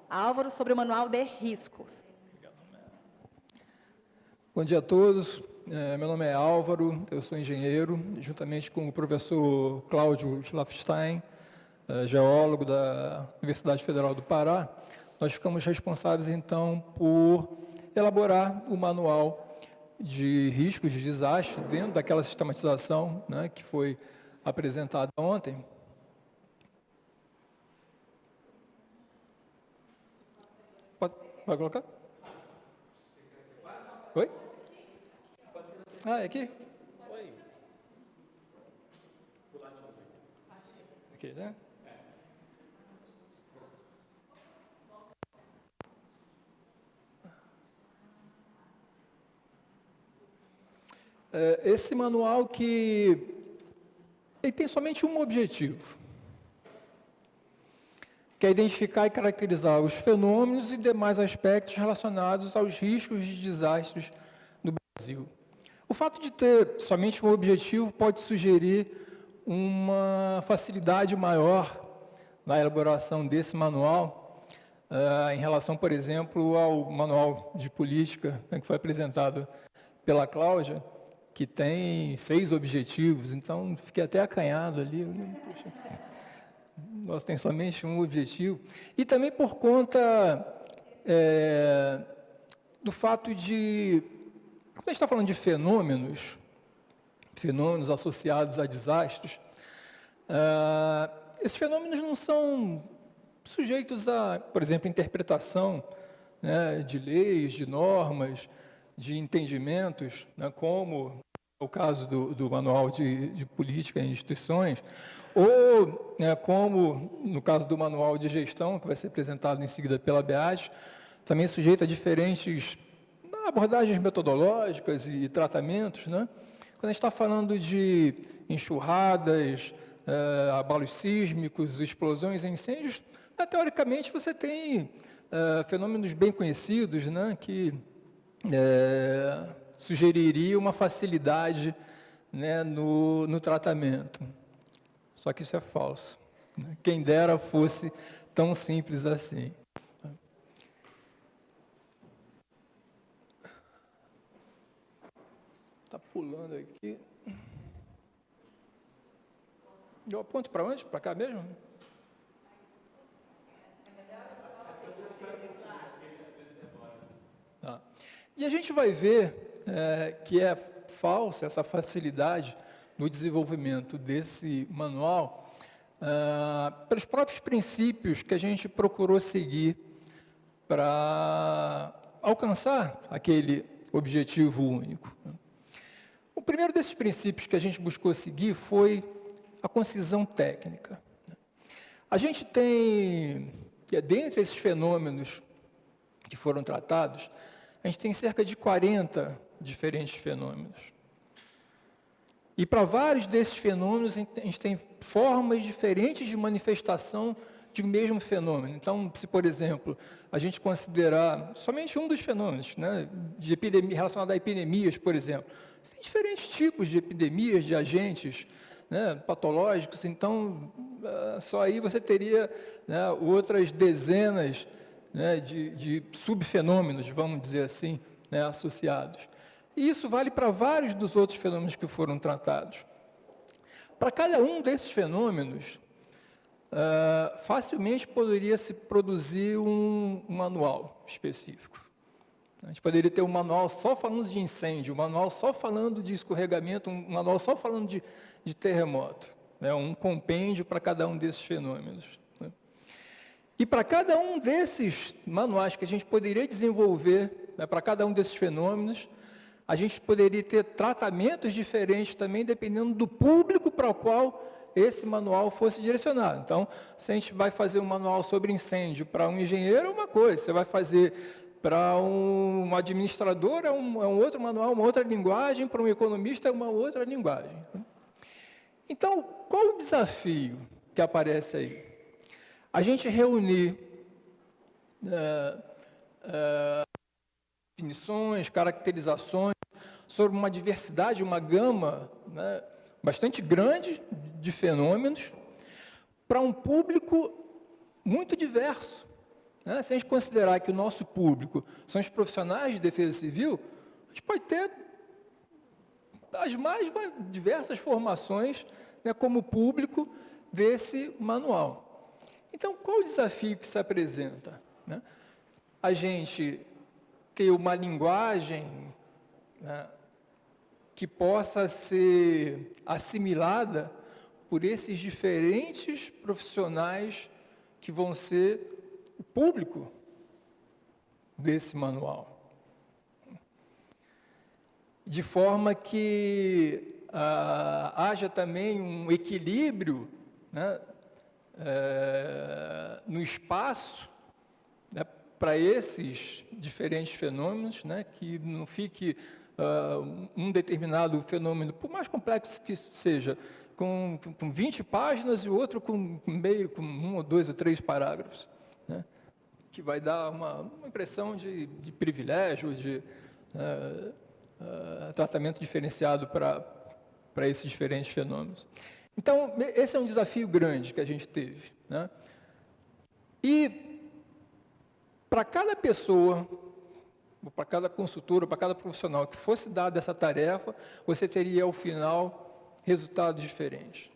Álvaro, sobre o manual de riscos. Bom dia a todos. Meu nome é Álvaro, eu sou engenheiro, juntamente com o professor Cláudio Schlafstein, geólogo da Universidade Federal do Pará. Nós ficamos responsáveis, então, por elaborar o manual de riscos de desastre dentro daquela sistematização, né, que foi apresentada ontem. Vai colocar? Oi? Ah, é aqui? Oi. Aqui, né? Esse manual ele tem somente um objetivo, que é identificar e caracterizar os fenômenos e demais aspectos relacionados aos riscos de desastres no Brasil. O fato de ter somente um objetivo pode sugerir uma facilidade maior na elaboração desse manual, em relação, por exemplo, ao manual de política, né, que foi apresentado pela Cláudia, que tem 6 objetivos, então fiquei até acanhado ali. Poxa, nós tem somente um objetivo. E também por conta do fato de, quando a gente está falando de fenômenos associados a desastres, esses fenômenos não são sujeitos a, por exemplo, interpretação, né, de leis, de normas, de entendimentos, né, como é o caso do Manual de Política em Instituições, ou, né, como no caso do Manual de Gestão, que vai ser apresentado em seguida pela BEAD, também sujeito a diferentes abordagens metodológicas e tratamentos, né? Quando a gente está falando de enxurradas, abalos sísmicos, explosões e incêndios, teoricamente você tem fenômenos bem conhecidos, né, que sugeriria uma facilidade, né, no tratamento. Só que isso é falso, né? Quem dera fosse tão simples assim. Está pulando aqui. Eu aponto para onde? Para cá mesmo? Tá. E a gente vai ver que é falsa essa facilidade no desenvolvimento desse manual pelos próprios princípios que a gente procurou seguir para alcançar aquele objetivo único. O primeiro desses princípios que a gente buscou seguir foi a concisão técnica. A gente tem, dentre esses fenômenos que foram tratados, a gente tem cerca de 40 diferentes fenômenos. E para vários desses fenômenos, a gente tem formas diferentes de manifestação de um mesmo fenômeno. Então, se, por exemplo, a gente considerar somente um dos fenômenos, né, de epidemia, relacionado a epidemias, por exemplo, tem diferentes tipos de epidemias, de agentes, né, patológicos, então, só aí você teria, né, outras dezenas, né, de subfenômenos, vamos dizer assim, né, associados. E isso vale para vários dos outros fenômenos que foram tratados. Para cada um desses fenômenos, facilmente poderia se produzir um manual específico. A gente poderia ter um manual só falando de incêndio, um manual só falando de escorregamento, um manual só falando de terremoto, né? Um compêndio para cada um desses fenômenos, né? E para cada um desses manuais que a gente poderia desenvolver, né, para cada um desses fenômenos, a gente poderia ter tratamentos diferentes também, dependendo do público para o qual esse manual fosse direcionado. Então, se a gente vai fazer um manual sobre incêndio para um engenheiro, é uma coisa. Você vai fazer para um administrador, é um outro manual, uma outra linguagem. Para um economista, é uma outra linguagem. Então, qual o desafio que aparece aí? A gente reunir definições, caracterizações sobre uma diversidade, uma gama, né, bastante grande de fenômenos para um público muito diverso, né, se a gente considerar que o nosso público são os profissionais de defesa civil, a gente pode ter as mais diversas formações, né, como público desse manual. Então, qual o desafio que se apresenta? Né? A gente ter uma linguagem, né, que possa ser assimilada por esses diferentes profissionais que vão ser o público desse manual. De forma que haja também um equilíbrio, né, no espaço, né, para esses diferentes fenômenos, né, que não fique um determinado fenômeno, por mais complexo que seja, com 20 páginas e o outro com 1 ou 2 ou 3 parágrafos, né, que vai dar uma impressão de privilégio, de tratamento diferenciado para esses diferentes fenômenos. Então, esse é um desafio grande que a gente teve, né? E para cada pessoa, para cada consultor, para cada profissional que fosse dada essa tarefa, você teria, ao final, resultados diferentes.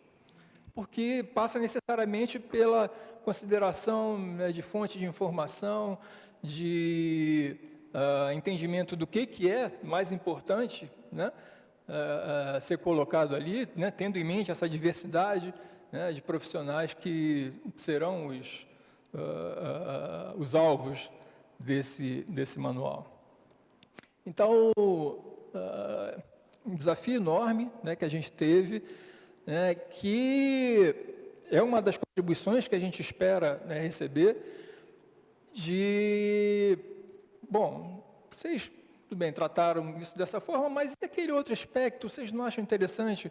Porque passa necessariamente pela consideração, né, de fonte de informação, de entendimento do que é mais importante, né, ser colocado ali, né, tendo em mente essa diversidade, né, de profissionais que serão os alvos desse manual. Então, um desafio enorme, né, que a gente teve, né, que é uma das contribuições que a gente espera, né, receber, bom, vocês, tudo bem, trataram isso dessa forma, mas e aquele outro aspecto, vocês não acham interessante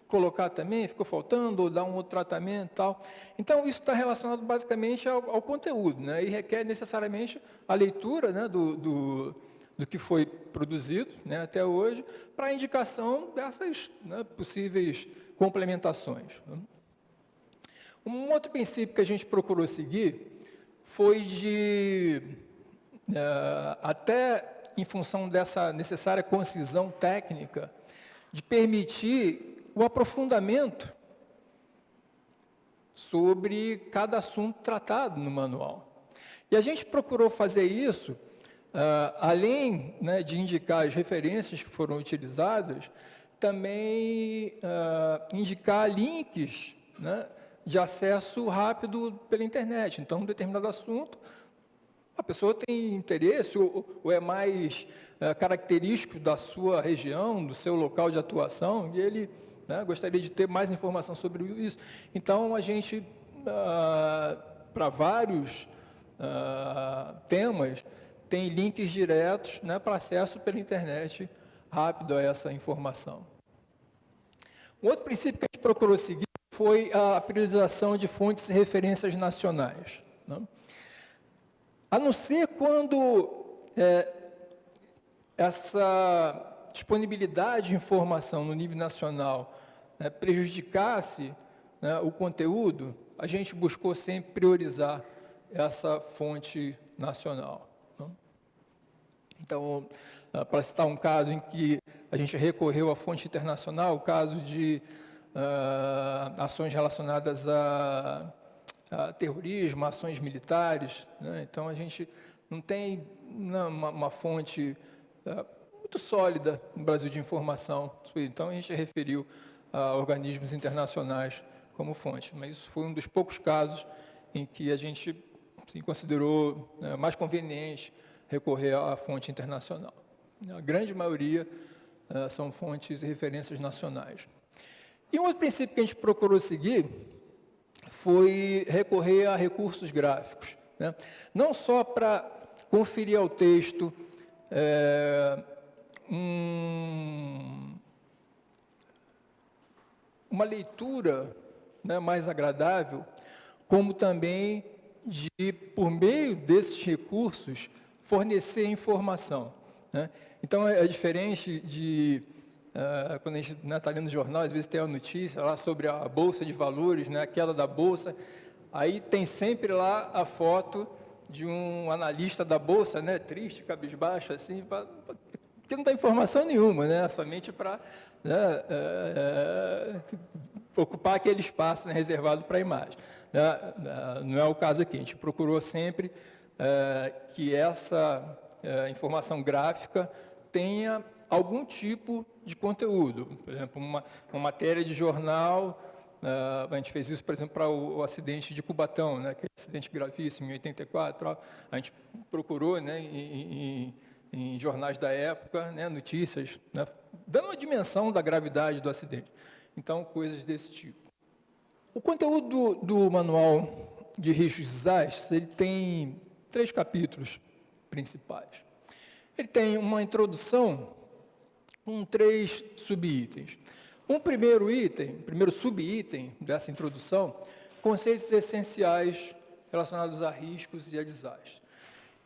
colocar também, ficou faltando, ou dar um outro tratamento e tal? Então, isso está relacionado basicamente ao conteúdo, né, e requer necessariamente a leitura, né, do que foi produzido, né, até hoje, para a indicação dessas, né, possíveis complementações. Um outro princípio que a gente procurou seguir foi até em função dessa necessária concisão técnica, de permitir o aprofundamento sobre cada assunto tratado no manual. E a gente procurou fazer isso, além, né, de indicar as referências que foram utilizadas, também indicar links, né, de acesso rápido pela internet. Então, um determinado assunto, a pessoa tem interesse ou é mais característico da sua região, do seu local de atuação, e ele, né, gostaria de ter mais informação sobre isso. Então, a gente, para vários temas, tem links diretos, né, para acesso pela internet rápido a essa informação. Um outro princípio que a gente procurou seguir foi a priorização de fontes e referências nacionais, né? A não ser quando essa disponibilidade de informação no nível nacional, né, prejudicasse, né, o conteúdo, a gente buscou sempre priorizar essa fonte nacional, né? Então, para citar um caso em que a gente recorreu à fonte internacional, o caso de ações relacionadas a terrorismo, ações militares, né? Então, a gente não tem uma fonte muito sólida no Brasil de informação. Então, a gente referiu a organismos internacionais como fonte. Mas isso foi um dos poucos casos em que a gente, assim, considerou, né, mais conveniente recorrer à fonte internacional. A grande maioria são fontes e referências nacionais. E um outro princípio que a gente procurou seguir foi recorrer a recursos gráficos, né? Não só para conferir ao texto uma leitura, né, mais agradável, como também de, por meio desses recursos, fornecer informação, né? Então, é diferente de quando a gente está lendo no jornal, às vezes tem uma notícia lá sobre a Bolsa de Valores, né, a queda da Bolsa, aí tem sempre lá a foto de um analista da Bolsa, né, triste, cabisbaixo, assim, porque não dá informação nenhuma, né, somente para, né, ocupar aquele espaço, né, reservado para a imagem. Não é o caso aqui, a gente procurou sempre que essa informação gráfica tenha algum tipo de conteúdo. Por exemplo, uma matéria de jornal, a gente fez isso, por exemplo, para o acidente de Cubatão, né, aquele acidente gravíssimo em 84, a gente procurou, né, em jornais da época, né, notícias, né, dando uma dimensão da gravidade do acidente. Então, coisas desse tipo. O conteúdo do manual de riscos de desastres, ele tem 3 capítulos principais. Ele tem uma introdução com 3 subitens. Primeiro subitem dessa introdução, conceitos essenciais relacionados a riscos e a desastres.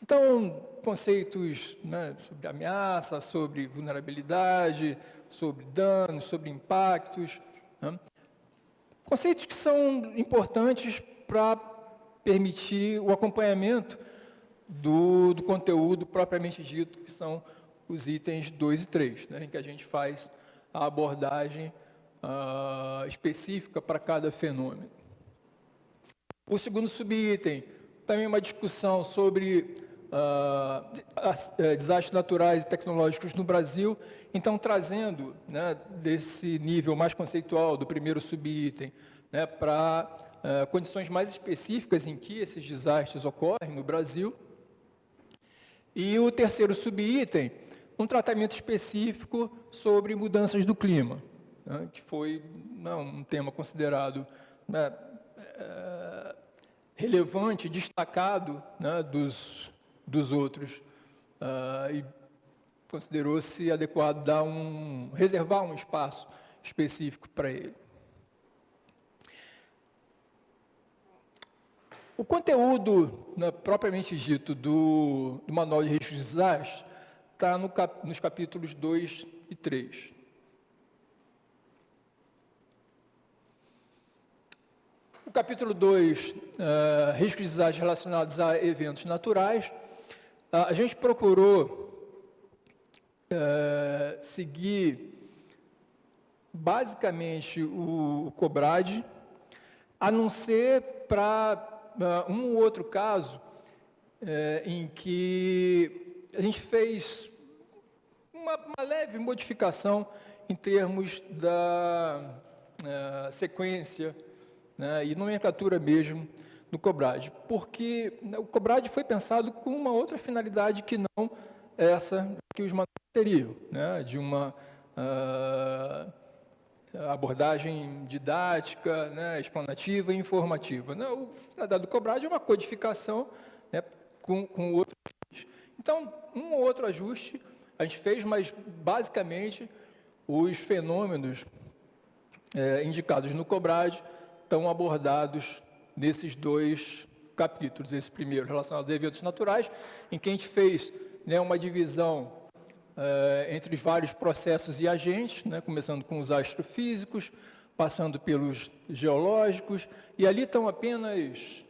Então, conceitos, né, sobre ameaça, sobre vulnerabilidade, sobre danos, sobre impactos, né? Conceitos que são importantes para permitir o acompanhamento do conteúdo propriamente dito, que são os itens 2 e 3, né, em que a gente faz a abordagem específica para cada fenômeno. O segundo subitem, também uma discussão sobre desastres naturais e tecnológicos no Brasil, então trazendo, né, desse nível mais conceitual do primeiro subitem, né, para condições mais específicas em que esses desastres ocorrem no Brasil. E o terceiro subitem, um tratamento específico sobre mudanças do clima, né, que foi um tema considerado, né, relevante, destacado, né, dos outros, e considerou-se adequado reservar um espaço específico para ele. O conteúdo, né, propriamente dito do Manual de Riscos de Desastres está nos capítulos 2 e 3. O capítulo 2, riscos de desastres relacionados a eventos naturais, a gente procurou seguir basicamente o COBRAD, a não ser para um ou outro caso em que a gente fez uma leve modificação em termos da sequência, né, e nomenclatura mesmo do COBRAD, porque o COBRAD foi pensado com uma outra finalidade que não essa que os manuais teriam, né, de uma abordagem didática, né, explanativa e informativa. Né, o finalidade do COBRAD é uma codificação, né, com outros. Então, um ou outro ajuste a gente fez, mas basicamente os fenômenos indicados no COBRAD estão abordados nesses 2 capítulos. Esse primeiro relacionado a eventos naturais, em que a gente fez, né, uma divisão entre os vários processos e agentes, né, começando com os astrofísicos, passando pelos geológicos, e ali estão apenas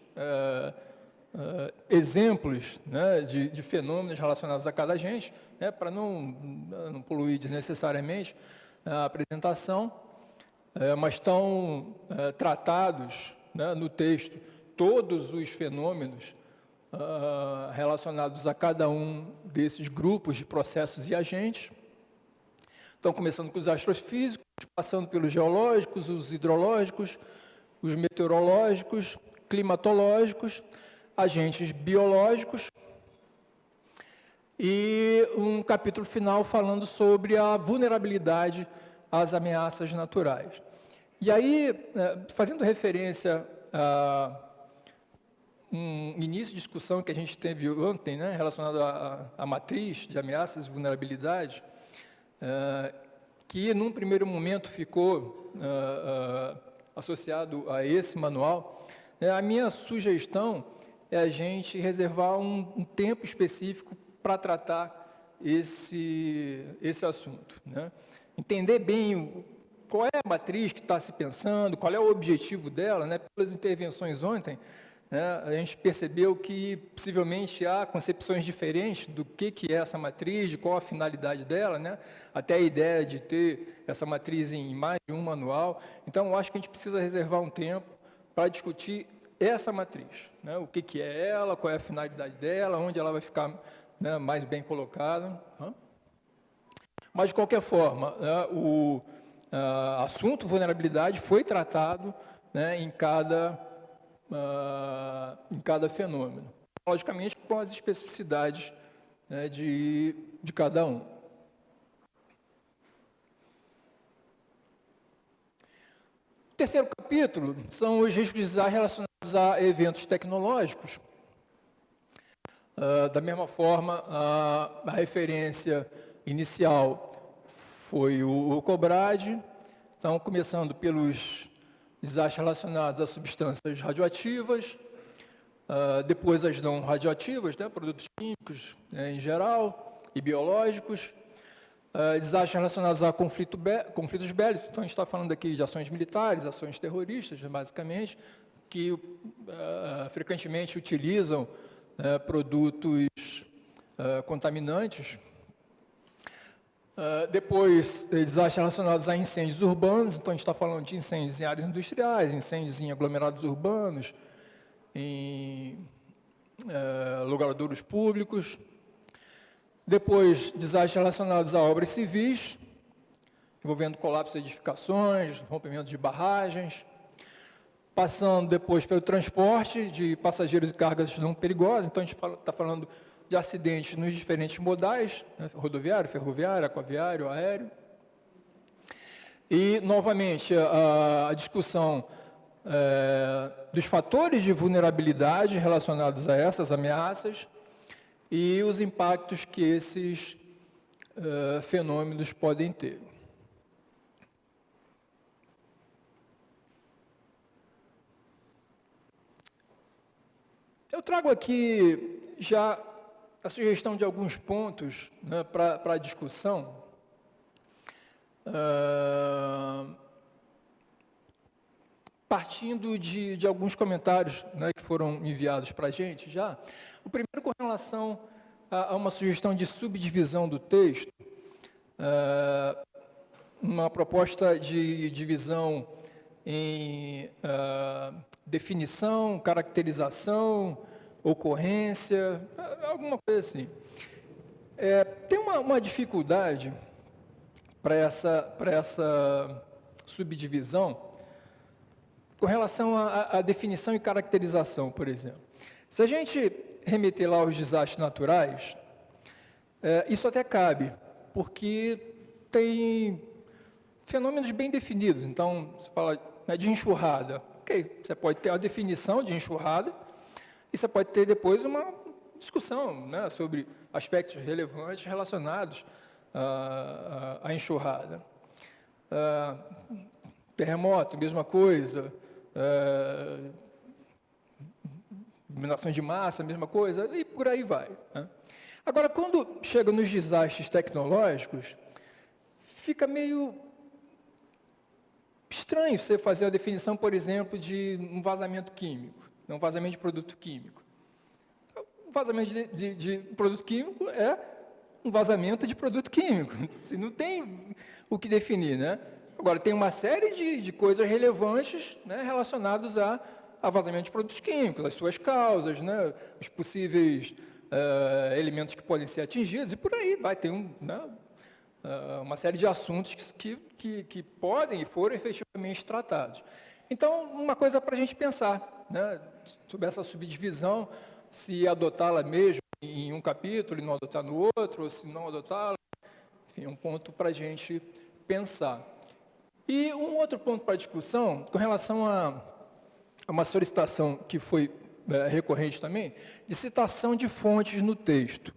exemplos, né, de fenômenos relacionados a cada agente, né, para não poluir desnecessariamente a apresentação, mas estão tratados, né, no texto todos os fenômenos relacionados a cada um desses grupos de processos e agentes. Então, começando com os astrofísicos, passando pelos geológicos, os hidrológicos, os meteorológicos, climatológicos, agentes biológicos, e um capítulo final falando sobre a vulnerabilidade às ameaças naturais. E aí, fazendo referência a um início de discussão que a gente teve ontem, né, relacionado à matriz de ameaças e vulnerabilidades, que num primeiro momento ficou associado a esse manual, a minha sugestão é a gente reservar um tempo específico para tratar esse assunto, né? Entender bem qual é a matriz que está se pensando, qual é o objetivo dela, né? Pelas intervenções ontem, né, a gente percebeu que possivelmente há concepções diferentes do que é essa matriz, de qual a finalidade dela, né, até a ideia de ter essa matriz em mais de um manual. Então, eu acho que a gente precisa reservar um tempo para discutir essa matriz, né, o que é ela, qual é a finalidade dela, onde ela vai ficar, né, mais bem colocada. Mas, de qualquer forma, né, o assunto vulnerabilidade foi tratado, né, em cada fenômeno, logicamente com as especificidades, né, de cada um. O terceiro capítulo são os riscos de desastre relacionados a eventos tecnológicos. Da mesma forma, a referência inicial foi o COBRAD, então, começando pelos desastres relacionados a substâncias radioativas, depois as não radioativas, né, produtos químicos, né, em geral, e biológicos, desastres relacionados a conflitos bélicos, então a gente está falando aqui de ações militares, ações terroristas, basicamente, que frequentemente utilizam produtos contaminantes. Depois, desastres relacionados a incêndios urbanos, então a gente está falando de incêndios em áreas industriais, incêndios em aglomerados urbanos, em logradouros públicos. Depois, desastres relacionados a obras civis, envolvendo colapso de edificações, rompimento de barragens. Passando depois pelo transporte de passageiros e cargas não perigosas, então a gente está falando de acidentes nos diferentes modais, né, rodoviário, ferroviário, aquaviário, aéreo. E, novamente, a discussão dos fatores de vulnerabilidade relacionados a essas ameaças e os impactos que esses fenômenos podem ter. Eu trago aqui já a sugestão de alguns pontos, né, para a discussão. Partindo de alguns comentários, né, que foram enviados para a gente já. O primeiro com relação a uma sugestão de subdivisão do texto, uma proposta de divisão em definição, caracterização, ocorrência, alguma coisa assim. Tem uma dificuldade para essa subdivisão com relação à definição e caracterização, por exemplo. Se a gente remeter lá aos desastres naturais, isso até cabe, porque tem fenômenos bem definidos. Então, você fala, né, de enxurrada. Ok, você pode ter a definição de enxurrada e você pode ter depois uma discussão, né, sobre aspectos relevantes relacionados à enxurrada. Terremoto, mesma coisa. Iluminação de massa, mesma coisa, e por aí vai, né? Agora, quando chega nos desastres tecnológicos, fica meio estranho você fazer a definição, por exemplo, de um vazamento químico, um vazamento de produto químico. Um vazamento de produto químico é um vazamento de produto químico. Você não tem o que definir, né? Agora, tem uma série de coisas relevantes, né, relacionadas a vazamento de produtos químicos, as suas causas, né, os possíveis elementos que podem ser atingidos, e por aí vai ter uma série de assuntos que podem e foram efetivamente tratados. Então, uma coisa para a gente pensar, né, sobre essa subdivisão, se adotá-la mesmo em um capítulo e não adotar no outro, ou se não adotá-la, enfim, é um ponto para a gente pensar. E um outro ponto para discussão, com relação a uma solicitação que foi recorrente também, de citação de fontes no texto.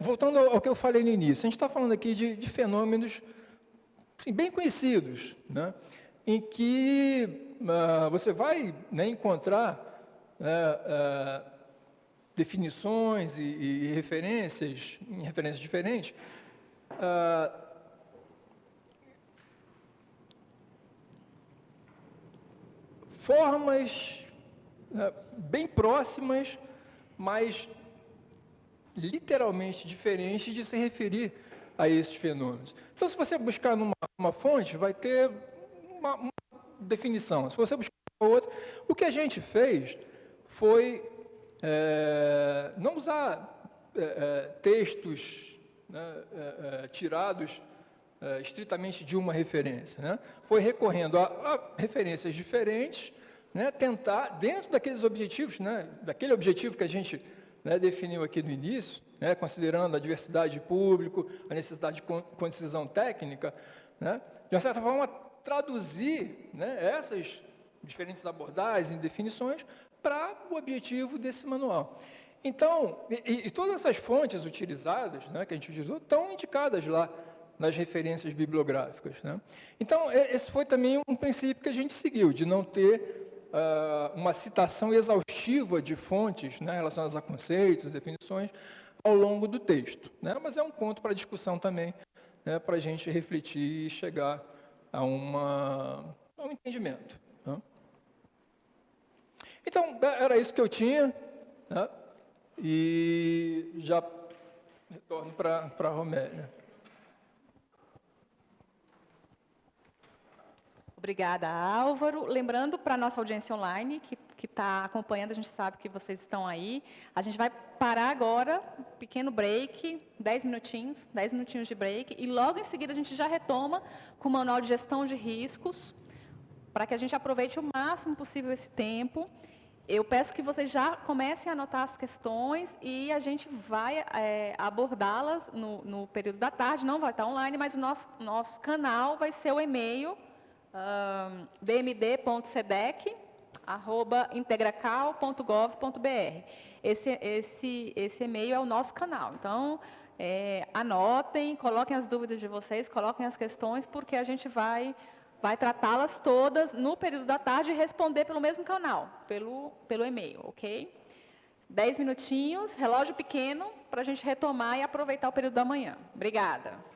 Voltando ao que eu falei no início, a gente está falando aqui de fenômenos assim, bem conhecidos, né, em que você vai, né, encontrar definições e referências, em referências diferentes, formas bem próximas, mas literalmente diferentes de se referir a esses fenômenos. Então, se você buscar numa fonte, vai ter uma definição. Se você buscar outra, o que a gente fez foi não usar textos, né, tirados estritamente de uma referência, né? Foi recorrendo a referências diferentes, né, tentar, dentro daqueles objetivos, né, daquele objetivo que a gente, né, definiu aqui no início, né, considerando a diversidade de público, a necessidade de concisão técnica, né, de uma certa forma, traduzir, né, essas diferentes abordagens e definições para o objetivo desse manual. Então, e todas essas fontes utilizadas, né, que a gente utilizou, estão indicadas lá nas referências bibliográficas, né? Então, esse foi também um princípio que a gente seguiu, de não ter uma citação exaustiva de fontes, né, relacionadas a conceitos, definições, ao longo do texto, né? Mas é um ponto para discussão também, né, para a gente refletir e chegar a um entendimento, né? Então, era isso que eu tinha, né? E já retorno para a Romélia. Obrigada, Álvaro. Lembrando para a nossa audiência online, que está acompanhando, a gente sabe que vocês estão aí. A gente vai parar agora, pequeno break, 10 minutinhos de break, e logo em seguida a gente já retoma com o Manual de Gestão de Riscos, para que a gente aproveite o máximo possível esse tempo. Eu peço que vocês já comecem a anotar as questões e a gente vai abordá-las no período da tarde, não vai estar online, mas o nosso canal vai ser o e-mail, bmd.sedec@integracal.gov.br. Esse e-mail é o nosso canal. Então, anotem, coloquem as dúvidas de vocês, coloquem as questões, porque a gente vai tratá-las todas no período da tarde e responder pelo mesmo canal, pelo e-mail, ok? 10 minutinhos, relógio pequeno, para a gente retomar e aproveitar o período da manhã. Obrigada.